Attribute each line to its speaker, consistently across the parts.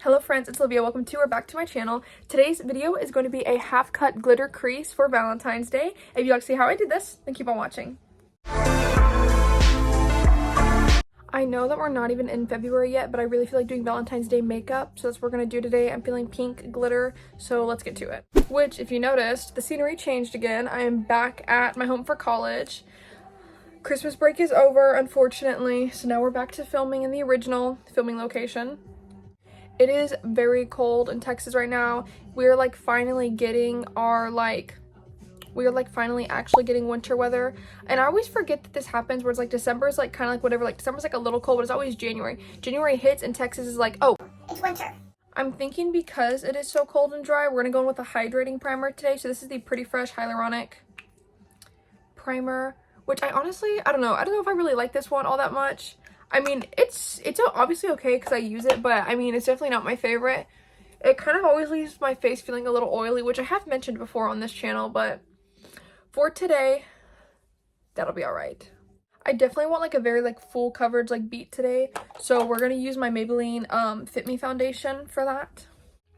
Speaker 1: Hello friends, it's Olivia. Welcome to or back to my channel. Today's video is going to be a half cut glitter crease for Valentine's Day. If you'd like to see how I did this, then keep on watching. I know that we're not even in February yet, but I really feel like doing Valentine's Day makeup, so that's what we're going to do today. I'm feeling pink glitter, so let's get to it. Which, if you noticed, the scenery changed again. I am back at my home for college. Christmas break is over, unfortunately, so now we're back to filming in the original filming location. It is very cold in Texas right now. We're like finally getting our finally actually getting winter weather. And I always forget that this happens where it's like December is like kind of like whatever, like December's like a little cold, but it's always January. January hits and Texas is like, oh,
Speaker 2: it's winter.
Speaker 1: I'm thinking because it is so cold and dry, we're gonna go in with a hydrating primer today. So this is the Pretty Fresh Hyaluronic Primer, which I don't know if I really like this one all that much. I mean, it's obviously okay because I use it, but I mean, it's definitely not my favorite. It kind of always leaves my face feeling a little oily, which I have mentioned before on this channel, but for today, that'll be all right. I definitely want like a very like full coverage like beat today, so we're gonna use my Maybelline Fit Me foundation for that.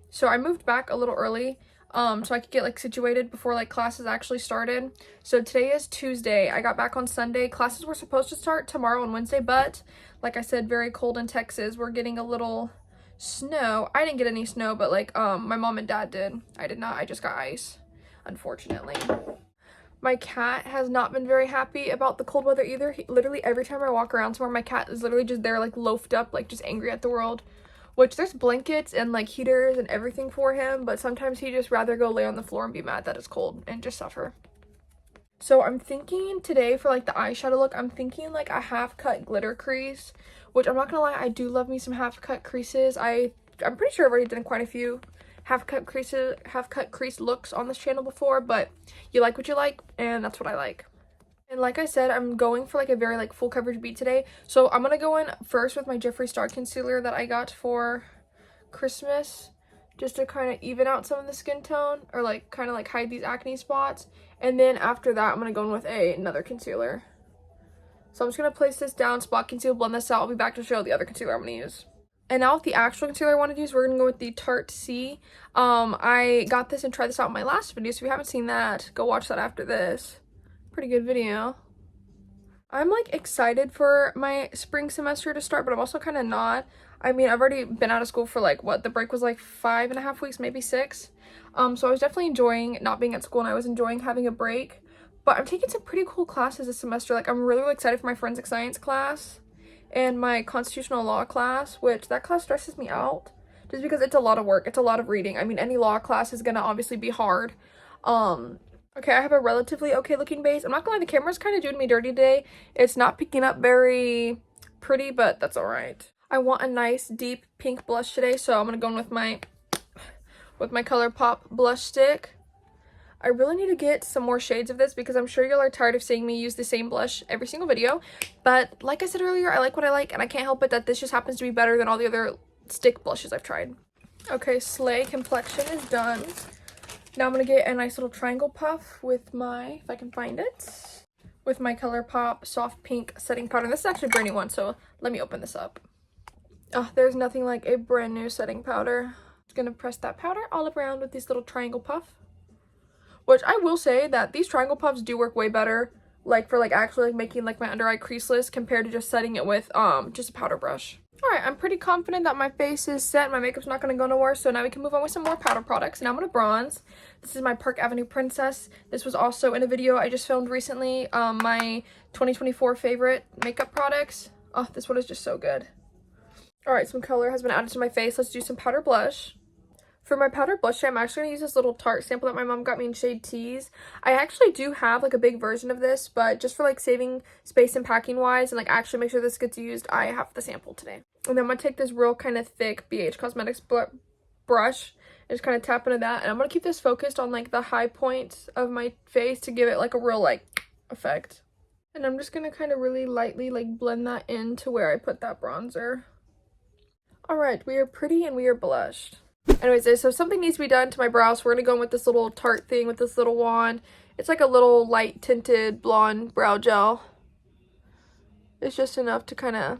Speaker 1: So I moved back a little early so I could get like situated before like classes actually started. So today is Tuesday. I got back on Sunday. Classes were supposed to start tomorrow and Wednesday, but like I said, very cold in Texas. We're getting a little snow. I didn't get any snow, but like my mom and dad did. I did not. I just got ice, unfortunately. My cat has not been very happy about the cold weather either. Literally every time I walk around somewhere, my cat is literally just there like loafed up, like just angry at the world. Which there's blankets and like heaters and everything for him, but sometimes he'd just rather go lay on the floor and be mad that it's cold and just suffer. So I'm thinking today for like the eyeshadow look, I'm thinking like a half cut glitter crease, which I'm not gonna lie, I do love me some half cut creases. I'm pretty sure I've already done quite a few half cut crease looks on this channel before, but you like what you like, and that's what I like. And like I said, I'm going for like a very like full coverage beat today. So I'm gonna go in first with my Jeffree Star concealer that I got for Christmas, just to kind of even out some of the skin tone, or like kind of like hide these acne spots. And then after that, I'm gonna go in with another concealer. So I'm just gonna place this down, spot conceal, blend this out. I'll be back to show the other concealer I'm gonna use. And now with the actual concealer I want to use, we're gonna go with the Tarte C. I got this and tried this out in my last video, so if you haven't seen that, go watch that after this. Pretty good video. I'm like excited for my spring semester to start, but I'm also kind of not. I mean, I've already been out of school for like what the break was like 5.5 weeks, maybe 6. So I was definitely enjoying not being at school, and I was enjoying having a break. But I'm taking some pretty cool classes this semester. Like I'm really excited for my forensic science class and my constitutional law class, which that class stresses me out just because it's a lot of work. It's a lot of reading. I mean, any law class is gonna obviously be hard. Okay, I have a relatively okay looking base. I'm not gonna lie, the camera's kind of doing me dirty today. It's not picking up very pretty, but that's alright. I want a nice deep pink blush today, so I'm gonna go in with my ColourPop blush stick. I really need to get some more shades of this because I'm sure y'all are tired of seeing me use the same blush every single video. But like I said earlier, I like what I like, and I can't help it that this just happens to be better than all the other stick blushes I've tried. Okay, Slay Complexion is done. Now I'm going to get a nice little triangle puff with my, if I can find it, with my ColourPop Soft Pink Setting Powder. And this is actually a brand new one, so let me open this up. Oh, there's nothing like a brand new setting powder. Just going to press that powder all around with this little triangle puff. Which I will say that these triangle puffs do work way better, like for like actually like making like my under eye creaseless compared to just setting it with just a powder brush. Alright, I'm pretty confident that my face is set. My makeup's not going to go nowhere, so now we can move on with some more powder products. Now I'm going to bronze. This is my Park Avenue Princess. This was also in a video I just filmed recently, my 2024 favorite makeup products. Oh, this one is just so good. Alright, some color has been added to my face. Let's do some powder blush. For my powder blush, I'm actually going to use this little Tarte sample that my mom got me in shade Tease. I actually do have like a big version of this, but just for like saving space and packing wise and like actually make sure this gets used, I have the sample today. And then I'm going to take this real kind of thick BH Cosmetics brush and just kind of tap into that. And I'm going to keep this focused on like the high points of my face to give it like a real like effect. And I'm just going to kind of really lightly like blend that into where I put that bronzer. Alright, we are pretty and we are blushed. Anyways, so something needs to be done to my brows, so we're going to go in with this little Tarte thing with this little wand. It's like a little light tinted blonde brow gel. It's just enough to kind of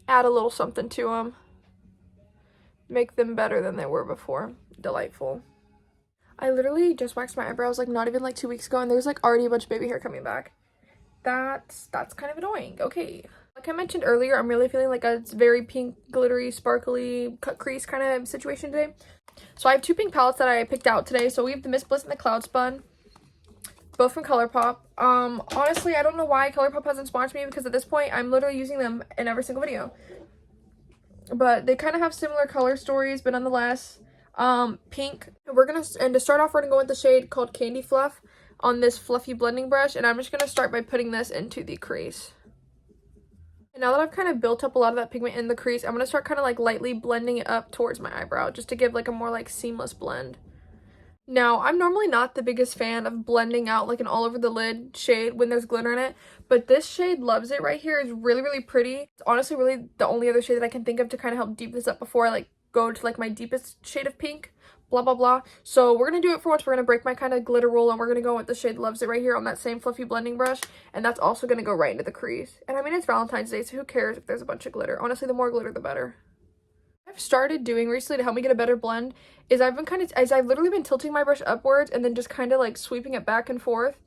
Speaker 1: add a little something to them. make them better than they were before. Delightful. I literally just waxed my eyebrows like not even like 2 weeks ago, and there's like already a bunch of baby hair coming back. That's kind of annoying. Okay. Like I mentioned earlier, I'm really feeling like a very pink, glittery, sparkly, cut crease kind of situation today. So I have 2 pink palettes that I picked out today. So we have the Miss Bliss and the Cloud Spun, both from ColourPop. Honestly, I don't know why ColourPop hasn't sponsored me, because at this point, I'm literally using them in every single video. But they kind of have similar color stories, but nonetheless, pink. And to start off, we're gonna go with the shade called Candy Fluff on this fluffy blending brush, and I'm just gonna start by putting this into the crease. And now that I've kind of built up a lot of that pigment in the crease, I'm gonna start kind of like lightly blending it up towards my eyebrow, just to give like a more like seamless blend. Now, I'm normally not the biggest fan of blending out like an all over the lid shade when there's glitter in it, but this shade loves it right here. It's really, really pretty. It's honestly really the only other shade that I can think of to kind of help deepen this up before I like go to like my deepest shade of pink, blah, blah, blah. So we're going to do it for once. We're going to break my kind of glitter rule, and we're going to go with the shade Loves It right here on that same fluffy blending brush, and that's also going to go right into the crease. And I mean, it's Valentine's Day, so who cares if there's a bunch of glitter? Honestly, the more glitter, the better. I've started doing recently to help me get a better blend is I've literally been tilting my brush upwards and then just kind of like sweeping it back and forth,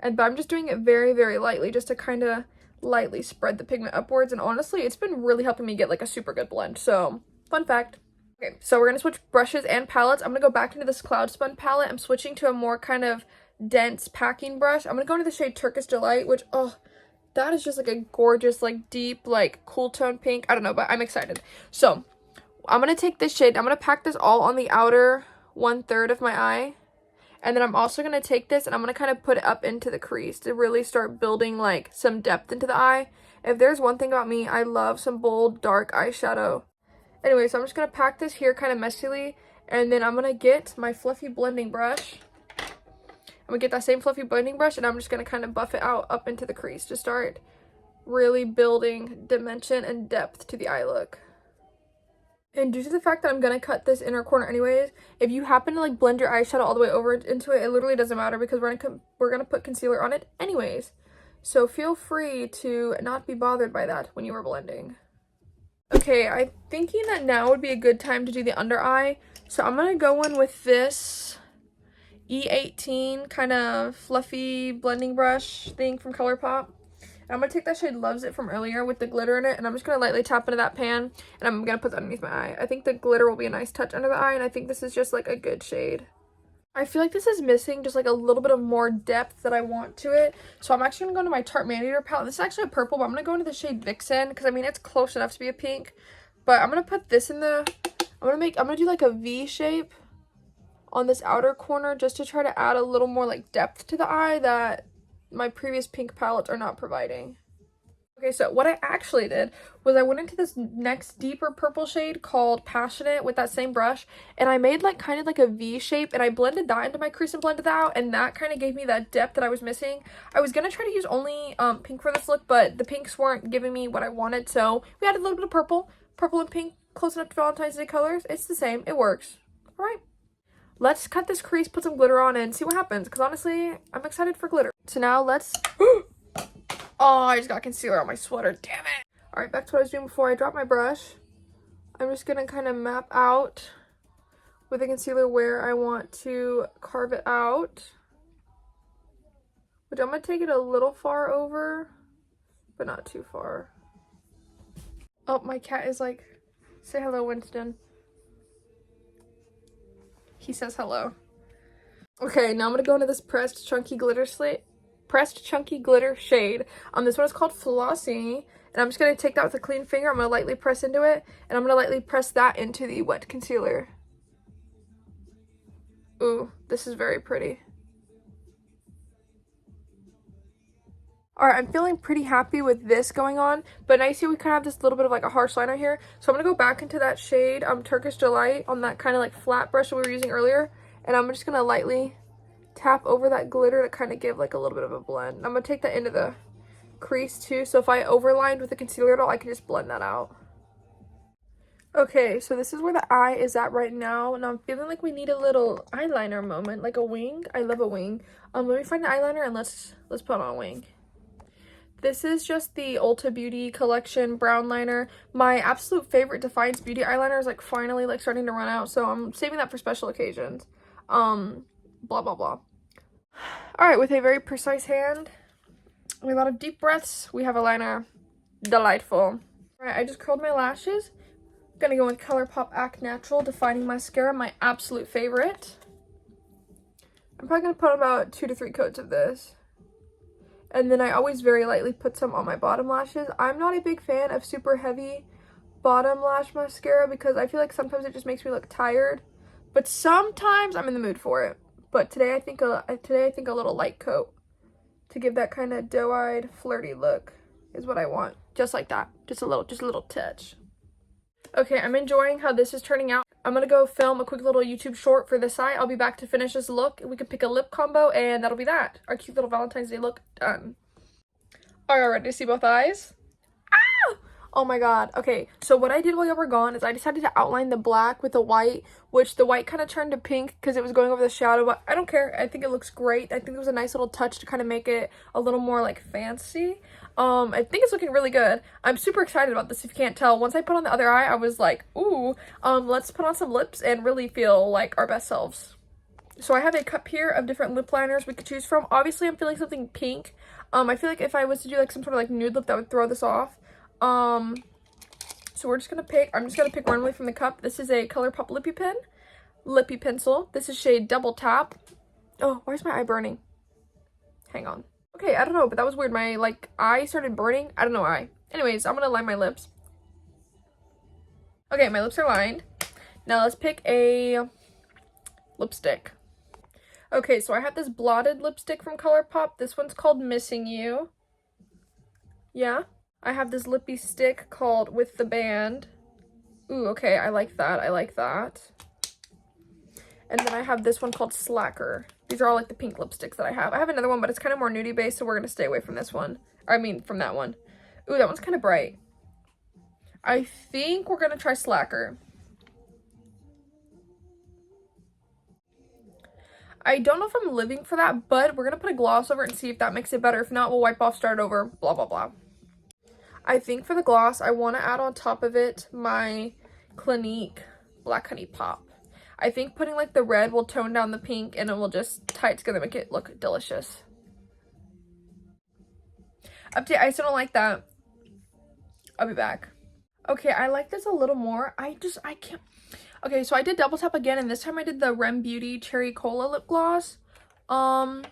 Speaker 1: but I'm just doing it very, very lightly just to kind of lightly spread the pigment upwards, and honestly it's been really helping me get like a super good blend. So fun fact. Okay, so we're gonna switch brushes and palettes. I'm gonna go back into this Cloud Spun palette. I'm switching to a more kind of dense packing brush. I'm gonna go into the shade Turkish Delight, which that is just like a gorgeous like deep like cool tone pink. I don't know, but I'm excited. So I'm going to take this shade, I'm going to pack this all on the outer 1/3 of my eye, and then I'm also going to take this and I'm going to kind of put it up into the crease to really start building like some depth into the eye. If there's one thing about me, I love some bold dark eyeshadow. Anyway, so I'm just going to pack this here kind of messily, and then I'm going to get my fluffy blending brush. I'm going to get that same fluffy blending brush, and I'm just going to kind of buff it out up into the crease to start really building dimension and depth to the eye look. And due to the fact that I'm going to cut this inner corner anyways, if you happen to like blend your eyeshadow all the way over into it, it literally doesn't matter because we're going to put concealer on it anyways. So feel free to not be bothered by that when you are blending. Okay, I'm thinking that now would be a good time to do the under eye. So I'm going to go in with this E18 kind of fluffy blending brush thing from ColourPop. I'm going to take that shade Loves It from earlier with the glitter in it, and I'm just going to lightly tap into that pan, and I'm going to put that underneath my eye. I think the glitter will be a nice touch under the eye, and I think this is just like a good shade. I feel like this is missing just like a little bit of more depth that I want to it, so I'm actually going to go into my Tarte Manicure palette. This is actually a purple, but I'm going to go into the shade Vixen, because I mean, it's close enough to be a pink, but I'm going to put this in the, I'm going to do like a V shape on this outer corner just to try to add a little more like depth to the eye that my previous pink palettes are not providing. Okay, so what I actually did was I went into this next deeper purple shade called Passionate with that same brush, and I made like kind of like a V shape, and I blended that into my crease and blended that out, and that kind of gave me that depth that I was missing. I was gonna try to use only pink for this look, but the pinks weren't giving me what I wanted, so we added a little bit of purple and pink, close enough to Valentine's Day colors. It's the same, it works. All right. Let's cut this crease, put some glitter on, and see what happens, because honestly, I'm excited for glitter. So now let's... Oh, I just got concealer on my sweater. Damn it. All right, back to what I was doing before I dropped my brush. I'm just going to kind of map out with the concealer where I want to carve it out. Which I'm going to take it a little far over, but not too far. Oh, my cat is like, say hello, Winston. He says hello. Okay, now I'm going to go into this pressed chunky glitter shade. This one is called Flossy, and I'm just going to take that with a clean finger. I'm going to lightly press into it, and I'm going to lightly press that into the wet concealer. Ooh, this is very pretty. Alright, I'm feeling pretty happy with this going on, but now you see we kind of have this little bit of like a harsh liner here. So I'm going to go back into that shade, Turkish Delight, on that kind of like flat brush that we were using earlier, and I'm just going to lightly tap over that glitter to kind of give like a little bit of a blend. I'm going to take that into the crease too, so if I overlined with the concealer at all, I can just blend that out. Okay, so this is where the eye is at right now, and I'm feeling like we need a little eyeliner moment, like a wing. I love a wing. Let me find the eyeliner and let's put on a wing. This is just the Ulta Beauty collection brown liner. My absolute favorite Defiance Beauty eyeliner is like finally like starting to run out, so I'm saving that for special occasions. Blah blah blah. All right, with a very precise hand, with a lot of deep breaths, we have a liner. Delightful. All right, I just curled my lashes. Gonna go with ColourPop Act Natural Defining Mascara, my absolute favorite. I'm probably gonna put about 2 to 3 coats of this. And then I always very lightly put some on my bottom lashes. I'm not a big fan of super heavy bottom lash mascara because I feel like sometimes it just makes me look tired. But sometimes I'm in the mood for it. But today I think a little light coat to give that kind of doe-eyed, flirty look is what I want. Just like that. Just a little touch. Okay, I'm enjoying how this is turning out. I'm gonna go film a quick little YouTube short for this eye. I'll be back to finish this look. We can pick a lip combo, and that'll be that. Our cute little Valentine's Day look done. Are you ready to see both eyes? Ah! Oh my god. Okay, so what I did while you were gone is I decided to outline the black with the white, which the white kind of turned to pink because it was going over the shadow, but I don't care. I think it looks great. I think it was a nice little touch to kind of make it a little more like fancy. I think it's looking really good. I'm super excited about this if you can't tell. Once I put on the other eye, I was like, ooh, let's put on some lips and really feel like our best selves. So I have a cup here of different lip liners we could choose from. Obviously, I'm feeling something pink. I feel like if I was to do like some sort of like nude lip, that would throw this off. So I'm just gonna pick randomly from the cup. This is a ColourPop lippy pencil. This is shade Double Tap. Oh, why is my eye burning? Hang on. Okay, I don't know, but that was weird. My, like, eye started burning. I don't know why. Anyways, I'm gonna line my lips. Okay, my lips are lined. Now let's pick a lipstick. Okay, so I have this blotted lipstick from ColourPop. This one's called Missing You. Yeah. I have this lippy stick called With the Band. Ooh, okay, I like that. I like that. And then I have this one called Slacker. These are all like the pink lipsticks that I have. I have another one, but it's kind of more nudie based, so we're going to stay away from this one. I mean, from that one. Ooh, that one's kind of bright. I think we're going to try Slacker. I don't know if I'm living for that, but we're going to put a gloss over it and see if that makes it better. If not, we'll wipe off, start over, blah, blah, blah. I think for the gloss, I want to add on top of it my Clinique Black Honey Pop. I think putting like the red will tone down the pink and it will just tie it together, make it look delicious. Update, I still don't like that. I'll be back. Okay, I like this a little more. I can't. Okay, so I did Double Tap again, and this time I did the Rem Beauty Cherry Cola lip gloss. I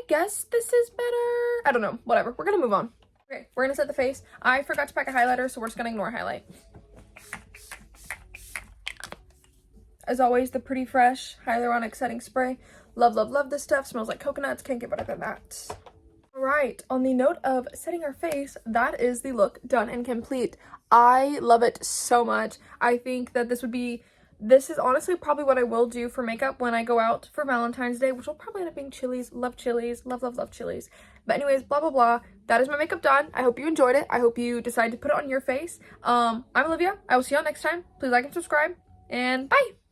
Speaker 1: guess this is better. I don't know, whatever. We're gonna move on. Okay, we're gonna set the face. I forgot to pack a highlighter, so we're just gonna ignore highlight. As always, the Pretty Fresh Hyaluronic Setting Spray. Love, love, love this stuff. Smells like coconuts. Can't get better than that. Alright, on the note of setting our face, that is the look done and complete. I love it so much. I think that this is honestly probably what I will do for makeup when I go out for Valentine's Day, which will probably end up being Chili's. Love Chili's. Love, love, love Chili's. But anyways, blah, blah, blah. That is my makeup done. I hope you enjoyed it. I hope you decided to put it on your face. I'm Olivia. I will see y'all next time. Please like and subscribe, and bye!